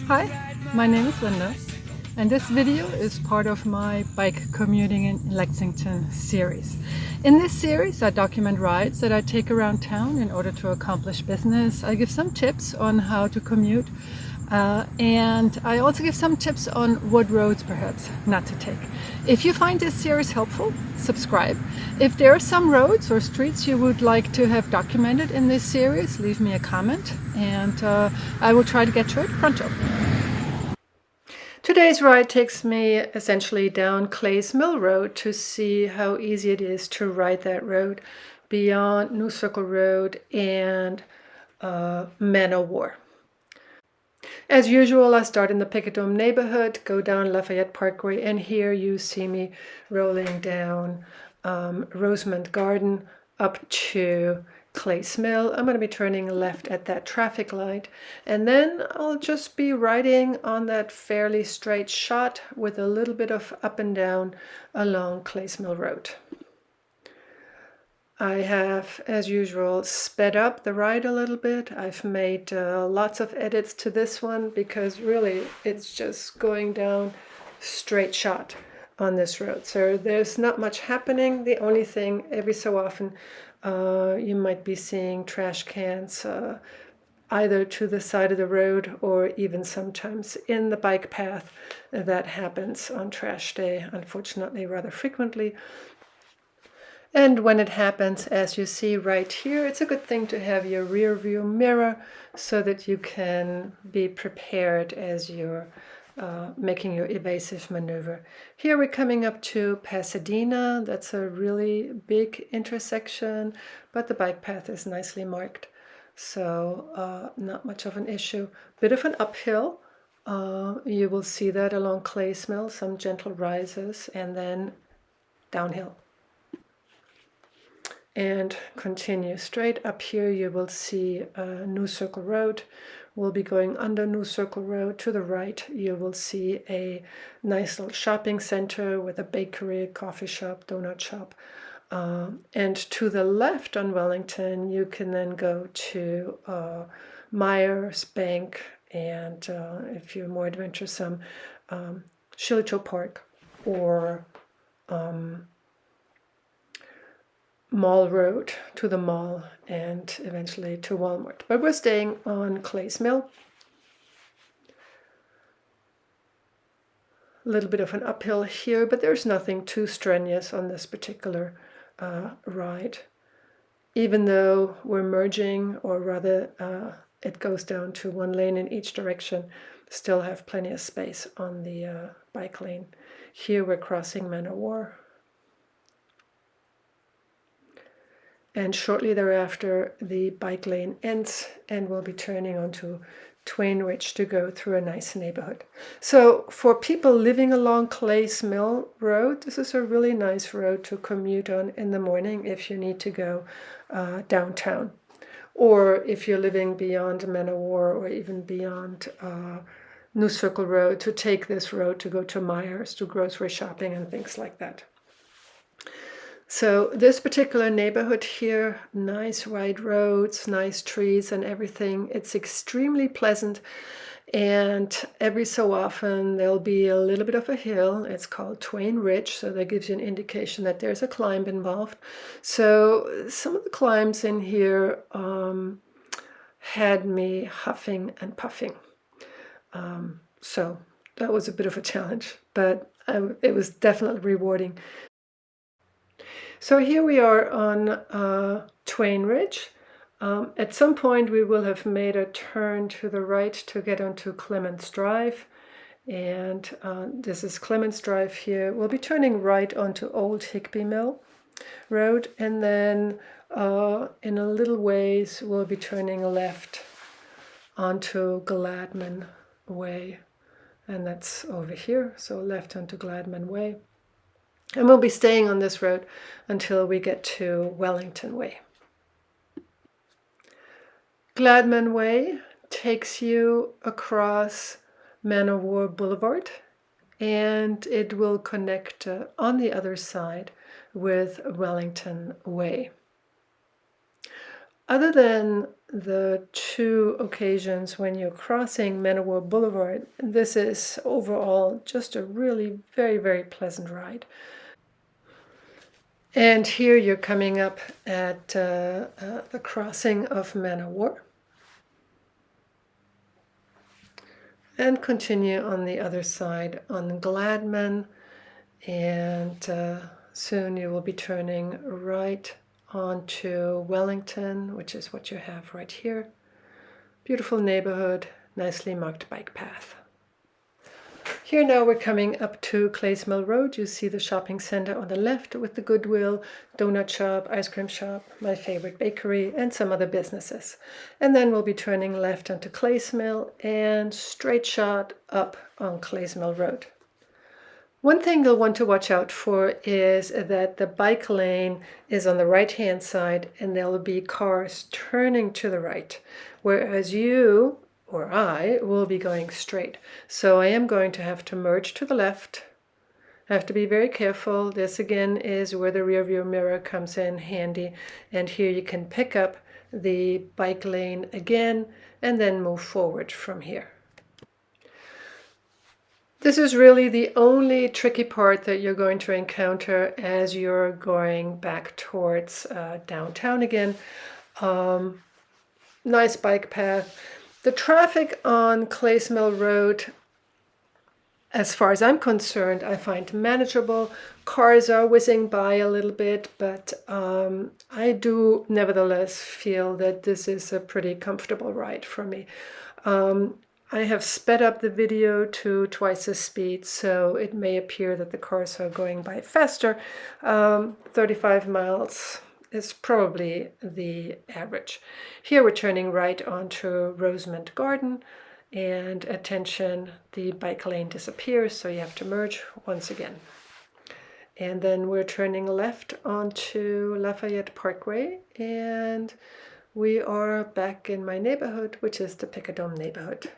Hi, my name is Linda, and this video is part of my Bike Commuting in Lexington series. In this series, I document rides that I take around town in order to accomplish business. I give some tips on how to commute, and I also give some tips on what roads perhaps not to take. If you find this series helpful, subscribe. If there are some roads or streets you would like to have documented in this series, leave me a comment, and I will try to get to it pronto. Today's ride takes me essentially down Claysmill Road to see how easy it is to ride that road beyond New Circle Road and Man o' War. As usual, I start in the Picadome neighborhood, go down Lafayette Parkway, and here you see me rolling down Rosemont Garden up to Claysmill. I'm going to be turning left at that traffic light, and then I'll just be riding on that fairly straight shot with a little bit of up and down along Claysmill Road. I have, as usual, sped up the ride a little bit. I've made lots of edits to this one because really it's just going down straight shot on this road. So there's not much happening. The only thing, every so often, you might be seeing trash cans either to the side of the road or even sometimes in the bike path. That happens on trash day, unfortunately, rather frequently. And when it happens, as you see right here, it's a good thing to have your rear view mirror so that you can be prepared as you're making your evasive maneuver. Here we're coming up to Pasadena. That's a really big intersection, but the bike path is nicely marked, so not much of an issue. Bit of an uphill. You will see that along Claysmill, some gentle rises, and then downhill. And continue straight up here. You will see New Circle Road. We'll be going under New Circle Road. To the right, you will see a nice little shopping center with a bakery, coffee shop, donut shop. And to the left on Wellington, you can then go to Myers Bank, and if you're more adventuresome, Shillito Park, or Mall Road, to the mall, and eventually to Walmart. But we're staying on Claysmill. A little bit of an uphill here, but there's nothing too strenuous on this particular ride. Even though we're merging, or rather it goes down to one lane in each direction, still have plenty of space on the bike lane. Here we're crossing Man o' War. And shortly thereafter, the bike lane ends, and we'll be turning onto Twain Ridge to go through a nice neighborhood. So for people living along Claysmill Road, this is a really nice road to commute on in the morning if you need to go downtown. Or if you're living beyond Man o' War, or even beyond New Circle Road, to take this road to go to Myers, to grocery shopping and things like that. So this particular neighborhood here, nice wide roads, nice trees and everything. It's extremely pleasant, and every so often there'll be a little bit of a hill. It's called Twain Ridge, so that gives you an indication that there's a climb involved. So some of the climbs in here had me huffing and puffing. So that was a bit of a challenge, but it was definitely rewarding. So here we are on Twain Ridge. At some point we will have made a turn to the right to get onto Clements Drive. And this is Clements Drive here. We'll be turning right onto Old Higby Mill Road. And then in a little ways we'll be turning left onto Gladman Way. And that's over here. So left onto Gladman Way. And we'll be staying on this road until we get to Wellington Way. Gladman Way takes you across Man o' War Boulevard, and it will connect on the other side with Wellington Way. other than the two occasions when you're crossing Man o' War Boulevard, this is overall just a really very, very pleasant ride. And here you're coming up at the crossing of Man o' War. And continue on the other side on Gladman, and soon you will be turning right onto Wellington, which is what you have right here. Beautiful neighborhood, nicely marked bike path. Here now we're coming up to Claysmill Road. You see the shopping center on the left with the Goodwill, donut shop, ice cream shop, my favorite bakery, and some other businesses. And then we'll be turning left onto Claysmill and straight shot up on Claysmill Road. One thing you'll want to watch out for is that the bike lane is on the right-hand side and there will be cars turning to the right, whereas you or I will be going straight. So I am going to have to merge to the left. I have to be very careful. This again is where the rear view mirror comes in handy, and here you can pick up the bike lane again and then move forward from here. This is really the only tricky part that you're going to encounter as you're going back towards downtown again. Nice bike path. The traffic on Claysmill Road, as far as I'm concerned, I find manageable. Cars are whizzing by a little bit, but I do nevertheless feel that this is a pretty comfortable ride for me. I have sped up the video to twice the speed, so it may appear that the cars are going by faster. 35 miles is probably the average. Here we're turning right onto Rosemont Garden, and attention, the bike lane disappears, so you have to merge once again. And then we're turning left onto Lafayette Parkway, and we are back in my neighborhood, which is the Picadome neighborhood.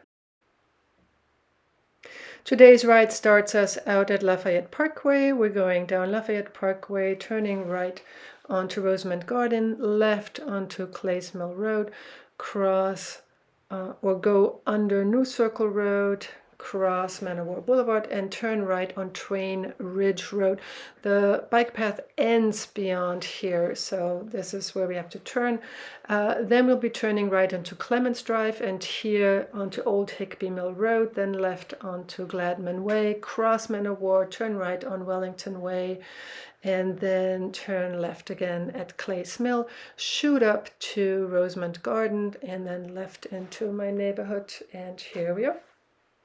Today's ride starts us out at Lafayette Parkway. We're going down Lafayette Parkway, turning right onto Rosemont Garden, left onto Claysmill Road, cross or go under New Circle Road, cross Man o' War Boulevard, and turn right on Twain Ridge Road. The bike path ends beyond here, so this is where we have to turn. Then we'll be turning right onto Clements Drive, and here onto Old Higbee Mill Road, then left onto Gladman Way, cross Man o' War, turn right on Wellington Way, and then turn left again at Claysmill, shoot up to Rosemont Garden, and then left into my neighborhood, and here we are.